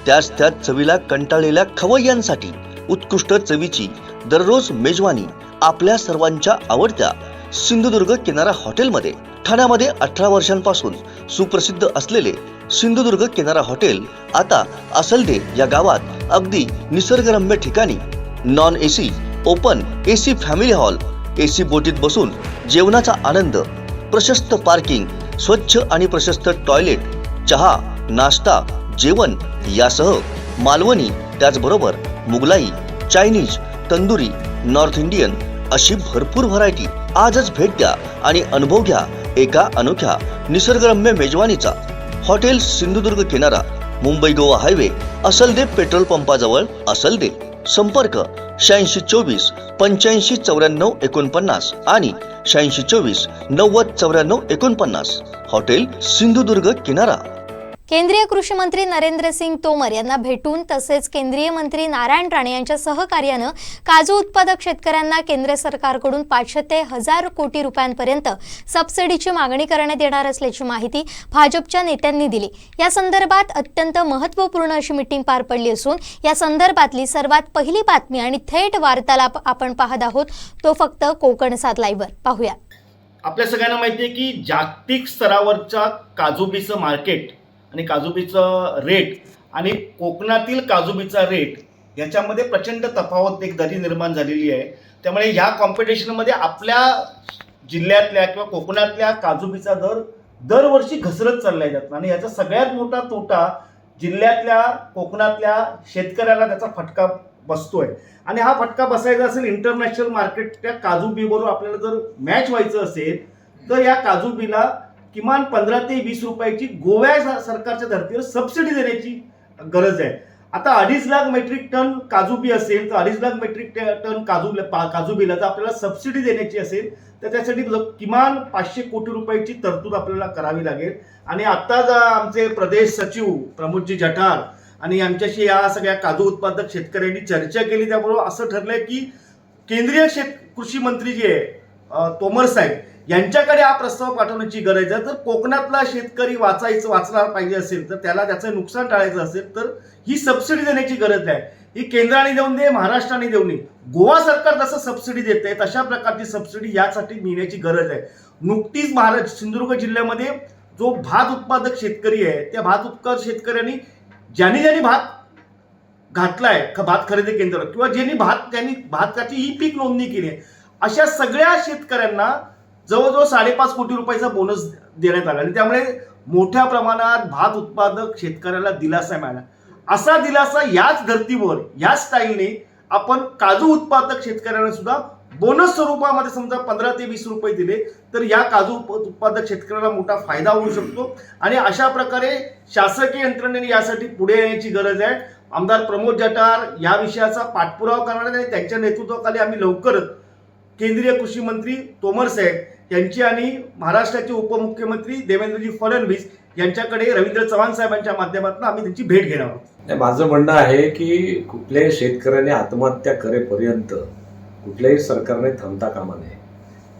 त्याच चवीला कंटाळलेल्या खवय्यांसाठी उत्कृष्ट चवीची दररोज मेजवानी आपल्या सर्वांच्या आवडत्या सिंधुदुर्ग किनारा हॉटेलमध्ये। ठाण्यामध्ये 18 वर्षांपासून सुप्रसिद्ध असलेले सिंधुदुर्ग किनारा हॉटेल आता असलदे या गावात अगदी निसर्गरम्य ठिकाणी non AC, open AC family hall, AC बोटीत बसून जेवणाचा आनंद, प्रशस्त पार्किंग, स्वच्छ आणि प्रशस्त टॉयलेट, चहा, नाश्ता, जेवण यासह मालवणी त्याचबरोबर Mughlai, Chinese, tandoori, north Indian अशी भरपूर व्हरायटी। आजच भेट द्या आणि अनुभव घ्या एका अनोख्या निसर्गरम्य मेजवानीचा। हॉटेल सिंधुदुर्ग किनारा, मुंबई गोवा हायवे, असलदे पेट्रोल पंपाजवळ, असलदे। संपर्क 8624 85 94 49 आणि 8624 90 94 49। हॉटेल सिंधुदुर्ग किनारा। केंद्रीय कृषी मंत्री नरेंद्र सिंग तोमर यांना भेटून तसेच केंद्रीय मंत्री नारायण राणे यांच्या सहकार्याने काजू उत्पादक शेतकऱ्यांना केंद्र सरकारकडून 500 ते 1000 कोटी रुपयांपर्यंत सबसिडीची मागणी करण्यात येणार असल्याची माहिती भाजपच्या नेत्यांनी दिली। या संदर्भात अत्यंत महत्त्वपूर्ण अशी मीटिंग पार पडली असून या संदर्भातली सर्वात पहिली बातमी आणि थेट वार्तालाप आपण पाहत आहोत, तो फक्त कोकणसात लाईव्हवर पाहूया। आपल्या सगळ्यांना माहिती आहे की जागतिक स्तरावरचा काजूबीचं मार्केट आणि काजूबीचं रेट आणि कोकणातील काजूबीचा रेट याच्यामध्ये प्रचंड तफावत, एक दरी निर्माण झालेली आहे। त्यामुळे ह्या कॉम्पिटिशनमध्ये आपल्या जिल्ह्यातल्या किंवा कोकणातल्या काजूबीचा दर दरवर्षी घसरत चालला जातो आणि याचा सगळ्यात मोठा तोटा जिल्ह्यातल्या कोकणातल्या शेतकऱ्याला त्याचा फटका बसतोय। आणि हा फटका बसायचा असेल इंटरनॅशनल मार्केटच्या काजूबीबरोबर आपल्याला जर मॅच व्हायचं असेल तर या काजूबीला किमान 15 ते 20 रुपयाची गोव्या सरकारच्या धर्तीवर सबसिडी देण्याची गरज आहे। आता 2.5 लाख मेट्रिक टन काजूबी असेल तर 2.5 लाख मेट्रिक टन काजूबीला जर आपल्याला सबसिडी देण्याची असेल तर त्यासाठी किमान 500 कोटी रुपयाची तरतूद आपल्याला करावी लागेल। आणि आता आमचे प्रदेश सचिव प्रमोदजी जठार आणि आमच्याशी या सगळ्या काजू उत्पादक शेतकऱ्यांनी चर्चा केली, त्याबरोबर असं ठरलंय की केंद्रीय कृषी मंत्री जे आहे तोमर साहेब यांच्याकडे हा प्रस्ताव पाठवण्याची गरज आहे। जर कोकणातला शेतकरी वाचला पाहिजे असेल तर त्याला त्याचं नुकसान टाळायचं असेल तर ही सबसिडी देण्याची गरज आहे। ही केंद्राने देऊन दे, महाराष्ट्राने देऊ नये, गोवा सरकार जसं सबसिडी देते तशा प्रकारची सबसिडी यासाठी मिळण्याची गरज आहे। नुकतीच सिंधुदुर्ग जिल्ह्यामध्ये जो भात उत्पादक शेतकरी आहे त्या भात उत्पादक शेतकऱ्यांनी ज्यांनी भात घातलाय भात खरेदी केंद्र किंवा त्यांनी भाताची ई पीक नोंदणी केली आहे, अशा सगळ्या शेतकऱ्यांना जवळजवळ 5.5 कोटी रुपयाचा बोनस देण्यात आला आणि त्यामुळे मोठ्या प्रमाणात भात उत्पादक शेतकऱ्याला दिलासा मिळाला। असा दिलासा याच धर्तीवर याच स्टाईलने आपण काजू उत्पादक शेतकऱ्यांना सुद्धा बोनस स्वरूपामध्ये समजा 15 ते 20 रुपये दिले तर या काजू उत्पादक शेतकऱ्याला मोठा फायदा होऊ शकतो। आणि अशा प्रकारे शासकीय यंत्रणेने यासाठी पुढे येण्याची गरज आहे। आमदार प्रमोद जठार या विषयाचा पाठपुरावा करणार आणि त्यांच्या नेतृत्वाखाली आम्ही लवकरच केंद्रीय कृषी मंत्री तोमर साहेब यांची आणि महाराष्ट्राचे उपमुख्यमंत्री देवेंद्रजी फडणवीस यांच्याकडे रवींद्र चव्हाण साहेबांच्या माध्यमातून आम्ही त्यांची भेट घेणार आहोत। माझं म्हणणं आहे की कुठल्याही शेतकऱ्याने आत्महत्या करेपर्यंत कुठल्याही सरकारने थांबता कामा नये।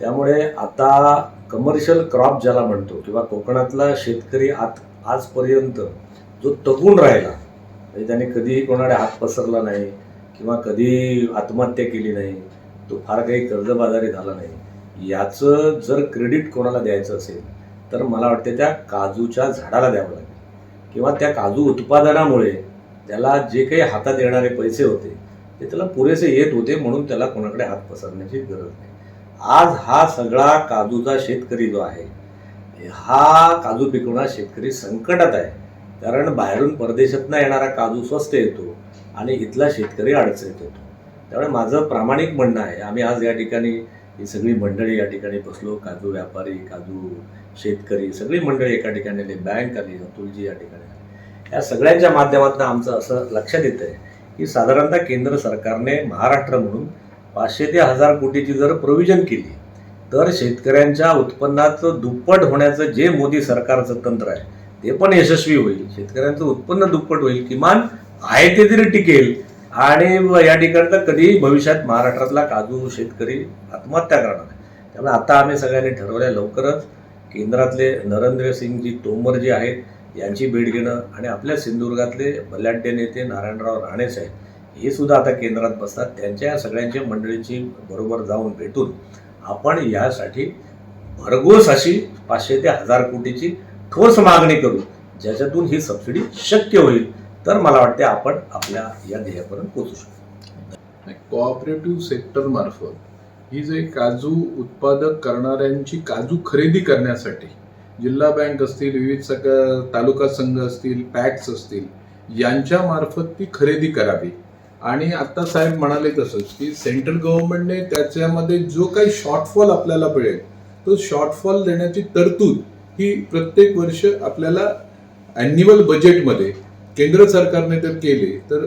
त्यामुळे आता कमर्शियल क्रॉप ज्याला म्हणतो किंवा कोकणातला शेतकरी आजपर्यंत जो तगून राहिला, म्हणजे त्याने कधीही कोणाकडे हात पसरला नाही किंवा कधी आत्महत्या केली नाही, तो फार काही कर्जबाजारी झाला नाही, याचं जर क्रेडिट कोणाला द्यायचं असेल तर मला वाटते त्या काजूच्या झाडाला द्यावं लागेल किंवा त्या काजू उत्पादनामुळे त्याला जे काही हातात येणारे पैसे होते ते त्याला पुरेसे येत होते, म्हणून त्याला कोणाकडे हात पसरण्याची गरज नाही। आज हा सगळा काजूचा शेतकरी जो आहे, हा काजू पिकवणारा शेतकरी संकटात आहे, कारण बाहेरून परदेशातनं येणारा काजू स्वस्त येतो आणि इथला शेतकरी अडचणीत येतो। त्यामुळे माझं प्रामाणिक म्हणणं आहे, आम्ही आज या ठिकाणी ही सगळी मंडळी या ठिकाणी बसलो, काजू व्यापारी, काजू शेतकरी सगळी मंडळी एका ठिकाणी आली, बँक आली, अतुलजी या ठिकाणी आली, या सगळ्यांच्या माध्यमातून आमचं असं लक्षात येतं आहे की साधारणतः केंद्र सरकारने महाराष्ट्र म्हणून 500 ते 1000 कोटीची जर प्रोव्हिजन केली तर शेतकऱ्यांच्या उत्पन्नाचं दुप्पट होण्याचं जे मोदी सरकारचं तंत्र आहे ते पण यशस्वी होईल, शेतकऱ्यांचं उत्पन्न दुप्पट होईल, किमान आहे ते तरी टिकेल आणि या ठिकाणचा कधीही भविष्यात महाराष्ट्रातला काजू शेतकरी आत्महत्या करणार आहे। त्यामुळे आता आम्ही सगळ्यांनी ठरवलं लवकरच केंद्रातले नरेंद्र सिंगजी तोमर जे आहेत यांची भेट घेणं आणि आपल्या सिंधुदुर्गातले बलाढ्य नेते नारायणराव राणे साहेब हे सुद्धा आता केंद्रात बसतात. त्यांच्या सगळ्यांच्या मंडळीची बरोबर जाऊन भेटून आपण यासाठी भरघोस अशी 500 ते 1000 कोटीची ठोस मागणी करू, ज्याच्यातून ही सबसिडी शक्य होईल. तर मला वाटते आपण आपल्या या ध्येयापर्यंत पोहोचू शकतो. कोऑपरेटिव्ह सेक्टर मार्फत ही जे काजू उत्पादक करणाऱ्यांची काजू खरेदी करण्यासाठी जिल्हा बँक असतील, विविध तालुका संघ असतील, पॅक्स असतील, यांच्या मार्फत ती खरेदी करावी. आणि आता साहेब म्हणाले तसंच की सेंट्रल गव्हर्नमेंटने त्याच्यामध्ये जो काही शॉर्टफॉल आपल्याला मिळेल तो शॉर्टफॉल देण्याची तरतूद ही प्रत्येक वर्ष आपल्याला ॲन्युअल बजेटमध्ये केंद्र सरकारने जर केले तर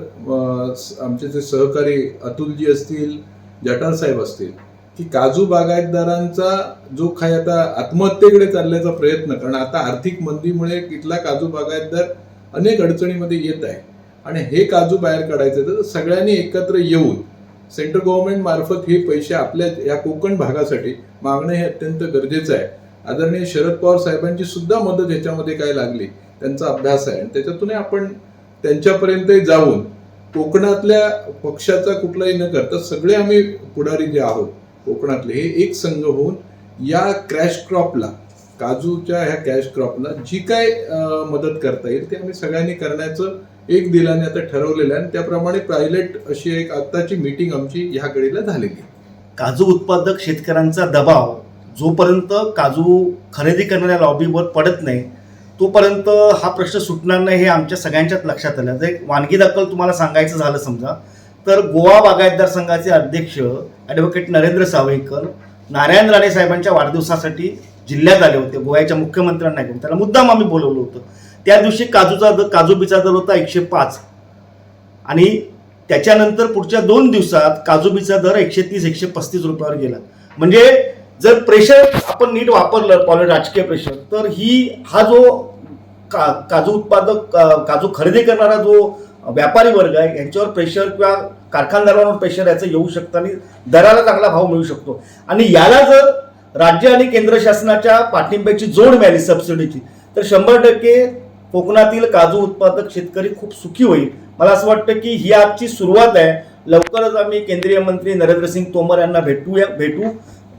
आमचे जे सहकारी अतुलजी असतील, जटार साहेब असतील, की काजू बागायतदारांचा जो काही आता आत्महत्येकडे चालण्याचा प्रयत्न, कारण आता आर्थिक मंदीमुळे तिथला काजू बागायतदार अनेक अडचणीमध्ये येत आहे आणि हे काजू बाहेर काढायचे तर सगळ्यांनी एकत्र येऊन सेंट्रल गव्हर्नमेंट मार्फत हे पैसे आपल्या या कोकण भागासाठी मागणं हे अत्यंत गरजेचं आहे. आदरणीय शरद पवार साहेबांची सुद्धा मदत ह्याच्यामध्ये काय लागली, त्यांचा अभ्यास आहे आणि त्याच्यातून आपण त्यांच्यापर्यंत जाऊन कोकणातल्या पक्षाचा कुठलाही न करता सगळे आम्ही पुढारी जे आहोत कोकणातले हे एक संघ होऊन या क्रॅश क्रॉपला, काजूच्या ह्या कॅश क्रॉपला जी काय मदत करता येईल ते आम्ही सगळ्यांनी करण्याचं एक दिलाने आता ठरवलेलं आहे आणि त्याप्रमाणे पायलट अशी एक आत्ताची मीटिंग आमची ह्या कडेला झालेली आहे. काजू उत्पादक शेतकऱ्यांचा दबाव जोपर्यंत काजू खरेदी करणाऱ्या लॉबीवर पडत नाही तोपर्यंत हा प्रश्न सुटणार नाही हे आमच्या सगळ्यांच्याच लक्षात आलं. एक वानगी दाखल तुम्हाला सांगायचं झालं समजा तर गोवा बागायतदार संघाचे अध्यक्ष ॲडव्होकेट नरेंद्र सावयकर नारायण राणे साहेबांच्या वाढदिवसासाठी जिल्ह्यात आले होते. गोव्याच्या मुख्यमंत्र्यांना घेऊन त्याला मुद्दाम आम्ही बोलवलं होतं. त्या दिवशी काजू बीचा दर होता 105 आणि त्याच्यानंतर पुढच्या 2 दिवसात काजू बीचा दर 130-135 रुपयावर गेला. म्हणजे जर प्रेशर आपण नीट वापरलं राजकीय प्रेशर तर हा जो काजू उत्पादक काजू खरेदी करणारा जो व्यापारी वर्ग आहे यांच्यावर प्रेशर किंवा कारखानदारांवर प्रेशर याचं येऊ शकतं आणि दराला चांगला भाव मिळू शकतो. आणि याला जर राज्य आणि केंद्र शासनाच्या पाठिंब्याची जोड मिळाली सबसिडीची तर 100% कोकणातील काजू उत्पादक शेतकरी खूप सुखी होईल. मला असं वाटतं की ही आजची सुरुवात आहे. लवकरच आम्ही केंद्रीय मंत्री नरेंद्रसिंग तोमर यांना भेटू.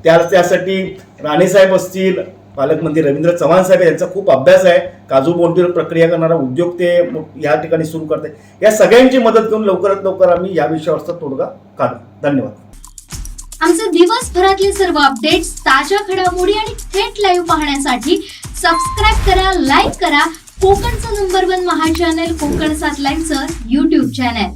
त्यासाठी राणेसाहेब असतील, पालकमंत्री रवींद्र चव्हाण साहेब यांचा खूप अभ्यास आहे. काजू बोंडीवर प्रक्रिया करणारा उद्योग ते या ठिकाणी सुरू करते. या सगळ्यांची मदत घेऊन लवकरात लवकर आम्ही या विषयावरचा तोडगा काढू. धन्यवाद. आमचे दिवसभरातले सर्व अपडेट्स, ताज्या घडामोडी आणि थेट लाईव्ह पाहण्यासाठी सबस्क्राईब करा, लाईक करा कोकणचं नंबर 1 महा चॅनल कोकण 7 लाईव्हचं YouTube चॅनल.